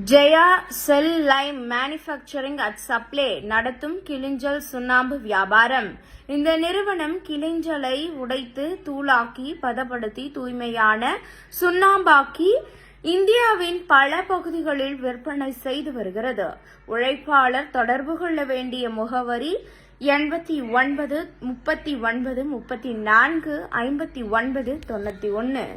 Jaya shell Lime manufacturing at supply நடத்தும் கிளிஞ்சல் சுண்ணாம்பு வியாபாரம். இந்த நிறுவனம் கிளிஞ்சலை உடைத்து தூளாக்கி பதப்படுத்தி தூய்மையான சுண்ணாம்பாக்கி இந்தியாவின் பல பகுதிகளில் விற்பனை செய்து வருகிறது. உழைப்பாளர் தொடர்பு கொள்ள வேண்டிய முகவரி 89 39 34 59 91.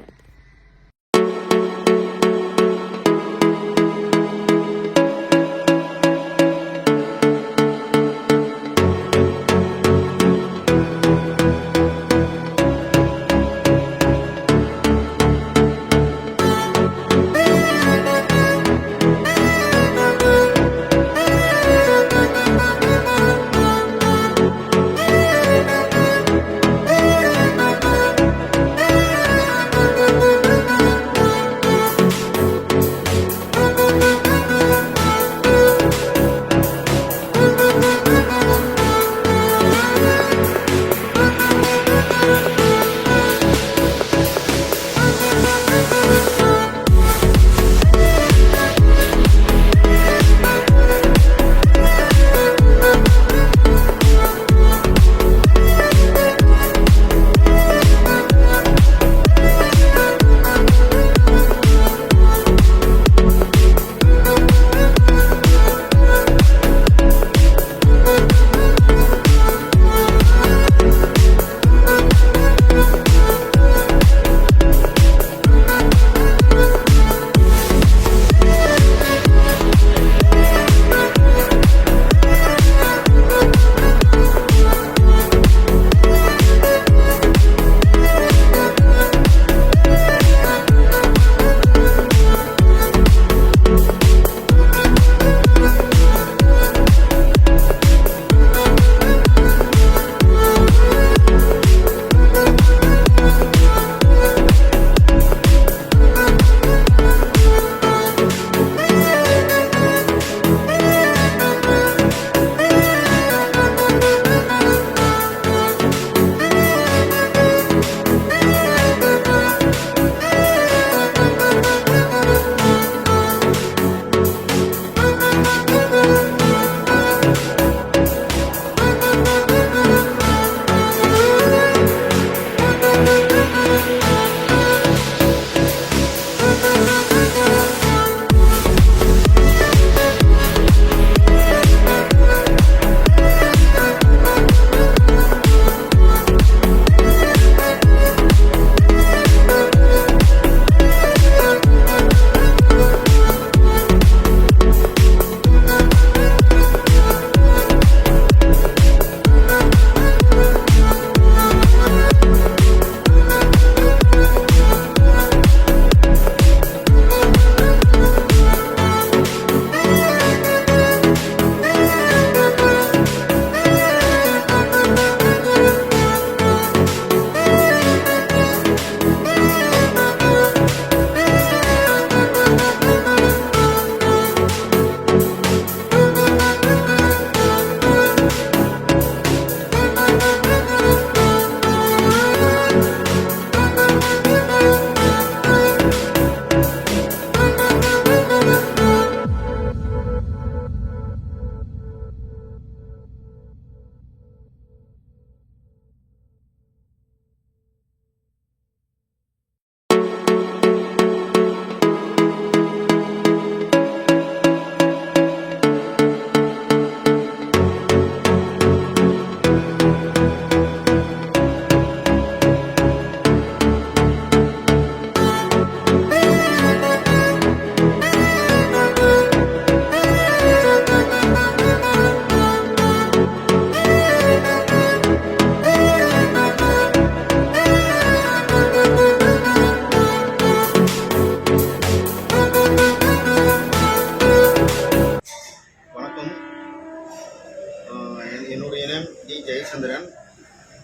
என்னுடைய name T Jayachandran.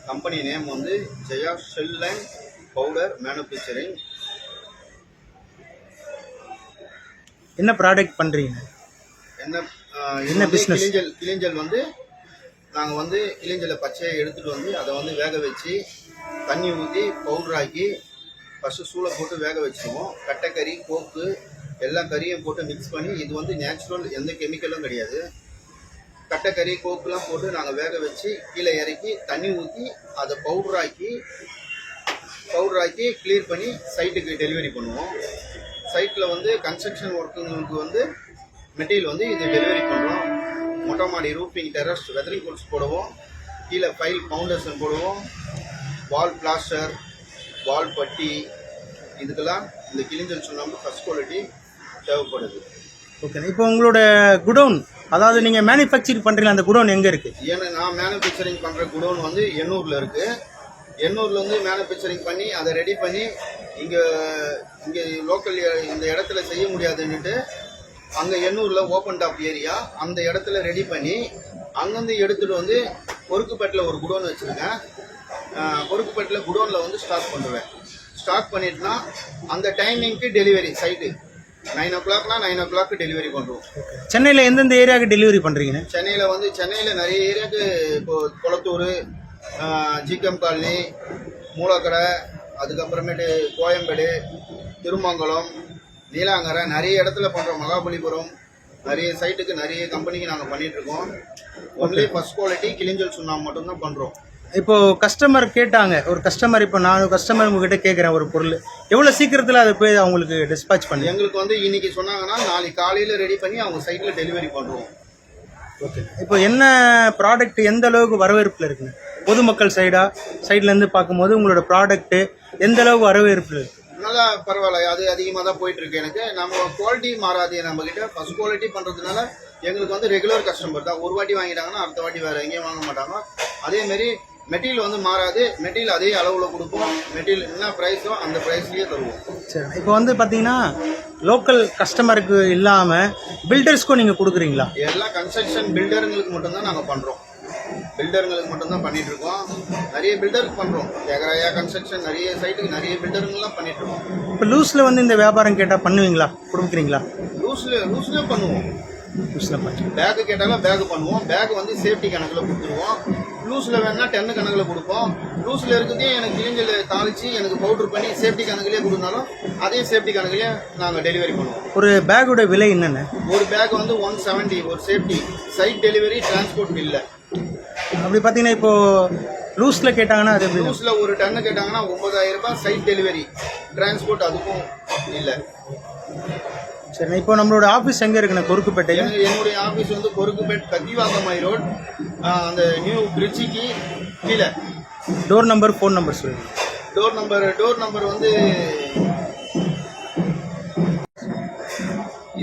Company name வந்து Jaya shell lime powder manufacturing. என்ன ப்ராடக்ட் பண்ணுறீங்க? என்ன பிஸ்னஸ்? கிளிஞ்சல் வந்து நாங்கள் வந்து கிளிஞ்சலை பச்சையை எடுத்துகிட்டு வந்து அதை வந்து வேக வச்சு தண்ணி ஊற்றி பவுடராக்கி ஃபஸ்ட்டு சூளை போட்டு வேக வச்சுருவோம். கட்டைக்கறி, கோக்கு, எல்லா கறியும் போட்டு மிக்ஸ் பண்ணி, இது வந்து நேச்சுரல், எந்த கெமிக்கலும் கிடையாது. கட்டைக்கறி கோப்புலாம் போட்டு நாங்கள் வேக வச்சு கீழே இறக்கி தண்ணி ஊற்றி அதை பவுடராக்கி கிளியர் பண்ணி சைட்டுக்கு டெலிவரி பண்ணுவோம். சைட்டில் வந்து கன்ஸ்ட்ரக்ஷன் ஒர்க்குங்களுக்கு வந்து மெட்டீரியல் வந்து இது டெலிவரி பண்ணுறோம். மொட்டை மாடி ரூஃபிங், டெரஸ், வெதரிங் கோட்ஸ் போடுவோம். கீழே ஃபைல் ஃபவுண்டேஷன் போடுவோம். வால் பிளாஸ்டர், வால் பட்டி, இதுக்கெல்லாம் இந்த கிளிஞ்சல் சுண்ணாம்பு ஃபர்ஸ்ட் குவாலிட்டி தேவைப்படுது. ஓகே, இப்போ உங்களோட குடோன், அதாவது நீங்கள் மேனுஃபேக்சர் பண்ணுறீங்க, அந்த குடோன் எங்கே இருக்குது? ஏன்னா நான் மேனுஃபேக்சரிங் பண்ணுற குடோன் வந்து எண்ணூரில் இருக்குது. எண்ணூரில் வந்து மேனுஃபேக்சரிங் பண்ணி அதை ரெடி பண்ணி இங்கே லோக்கல் இந்த இடத்துல செய்ய முடியாதுன்னுட்டு அங்கே எண்ணூரில் ஓப்பன் டாப் ஏரியா அந்த இடத்துல ரெடி பண்ணி அங்கேருந்து எடுத்துகிட்டு வந்து பொறுக்குப்பேட்டில் ஒரு குடோன் வச்சுருக்கேன். பொறுக்குப்பேட்டில் குடோனில் வந்து ஸ்டாக் பண்ணுவேன். ஸ்டாக் பண்ணிட்டுனா அந்த டைமிங்க்கு டெலிவரி சைட்டு 9 o'clockனா 9 o'clock டெலிவரி பண்ணுறோம். சென்னையில் எந்தெந்த ஏரியாவுக்கு டெலிவரி பண்ணுறீங்க? சென்னையில் நிறைய ஏரியாவுக்கு, இப்போது கொளத்தூர், ஜிகம் காலனி, மூலக்கடை, அதுக்கப்புறமேட்டு கோயம்பேடு, திருமங்கலம், நீலாங்கரை, நிறைய இடத்துல பண்ணுறோம். மகாபலிபுரம், நிறைய சைட்டுக்கு நிறைய கம்பெனிக்கு நாங்கள் பண்ணிகிட்ருக்கோம். ஒன்லி ஃபர்ஸ்ட் குவாலிட்டி கிளிஞ்சல் சுண்ணாம்பு மட்டும்தான் பண்ணுறோம். இப்போது கஸ்டமர் கேட்டாங்க, ஒரு கஸ்டமர், இப்போ நான் கஸ்டமர் உங்ககிட்ட கேட்குறேன் ஒரு பொருள், எவ்வளோ சீக்கிரத்தில் அதை போய் அவங்களுக்கு டிஸ்பேச் பண்ணி? எங்களுக்கு வந்து இன்னைக்கு சொன்னாங்கன்னா நாளைக்கு காலையில் ரெடி பண்ணி அவங்க சைட்டில் டெலிவரி பண்ணுறோம். ஓகே, இப்போ என்ன ப்ராடக்ட் எந்த அளவுக்கு வரவேற்பில் இருக்குங்க? பொதுமக்கள் சைட்லேருந்து பார்க்கும்போது உங்களோட ப்ராடக்ட்டு எந்த அளவுக்கு வரவேற்பில் இருக்குது? நல்லா பரவாயில்ல, அது அதிகமாக தான் போயிட்டுருக்கு. எனக்கு நம்ம குவாலிட்டி மாறாது. நம்மக்கிட்ட ஃபர்ஸ்ட் குவாலிட்டி பண்ணுறதுனால எங்களுக்கு வந்து ரெகுலர் கஸ்டமர் தான். ஒரு வாட்டி வாங்கிட்டாங்கன்னா அடுத்த வாட்டி வேறு எங்கேயும் வாங்க மாட்டாங்க. அதேமாரி மெட்டீரியல் வந்து மாறாது. மெட்டீரியல் அதே அளவில் கொடுப்போம். மெட்டீரியல் என்ன ப்ரைஸோ அந்த ப்ரைஸ்லேயே தருவோம். சரி, இப்போ வந்து பார்த்தீங்கன்னா லோக்கல் கஸ்டமருக்கு இல்லாமல் பில்டர்ஸ்க்கும் நீங்கள் கொடுக்குறீங்களா? எல்லாம் கன்ஸ்ட்ரக்ஷன் பில்டருங்களுக்கு மட்டும்தான் நாங்கள் பண்ணுறோம். பில்டருங்களுக்கு மட்டும்தான் பண்ணிகிட்ருக்கோம். நிறைய பில்டருக்கு பண்ணுறோம். ஏகராயா கன்ஸ்ட்ரக்ஷன் நிறைய சைட்டுக்கு நிறைய பில்டருங்கெல்லாம் பண்ணிகிட்ருக்கோம். இப்போ லூஸில் வந்து இந்த வியாபாரம் கேட்டால் பண்ணுவீங்களா? கொடுக்குறீங்களா? லூஸ்லேயும் பண்ணுவோம். லூஸில் பண்ணி பேக்கு கேட்டாலும் பேக்கு பண்ணுவோம். பேக் வந்து சேஃப்டி கணக்கில் கொடுத்துருவோம். லூஸில் வேணா 10 கணக்கில் கொடுப்போம். லூஸில் இருக்கிறதே எனக்கு கிளிஞ்சல் தாளித்து எனக்கு பவுட்ரு பண்ணி சேஃப்டி கணக்கிலே கொடுத்தாலும் அதே சேஃப்டி கணக்கிலே நாங்கள் டெலிவரி பண்ணுவோம். ஒரு பேக்கோட விலை என்னென்ன? ஒரு பேக் வந்து 170 ஒரு சேஃப்டி. சைட் டெலிவரி, டிரான்ஸ்போர்ட் இல்லை. அப்படி பார்த்தீங்கன்னா இப்போது லூஸில் கேட்டாங்கன்னா அது எப்படி? லூஸில் ஒரு 10 கேட்டாங்கன்னா 9000 ரூபாய் சைட் டெலிவரி. டிரான்ஸ்போர்ட் அதுக்கும் இல்லை. சரி, இப்போ நம்மளோட ஆஃபீஸ் எங்கே இருக்குண்ணா? கொருக்குப்பேட்டையில். என்னுடைய ஆஃபீஸ் வந்து கொருக்குப்பேட் கத்திவாக்கமாய் ரோட், அந்த நியூ பிரிட்ஜிக்கு கீழே. டோர் நம்பர், ஃபோன் நம்பர் சொல்லுங்கள். டோர் நம்பர் வந்து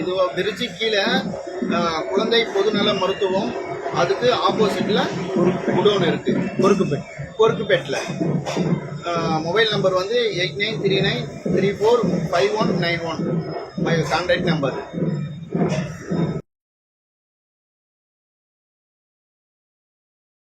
இது பிரிட்ஜி கீழே குழந்தை பொதுநல மருத்துவம், அதுக்கு ஆப்போசிட்டில் குடோன் இருக்குது. கொருக்குப்பேட்டில். மொபைல் நம்பர் வந்து 8939345191 மை கான்டாக்ட் நம்பர்.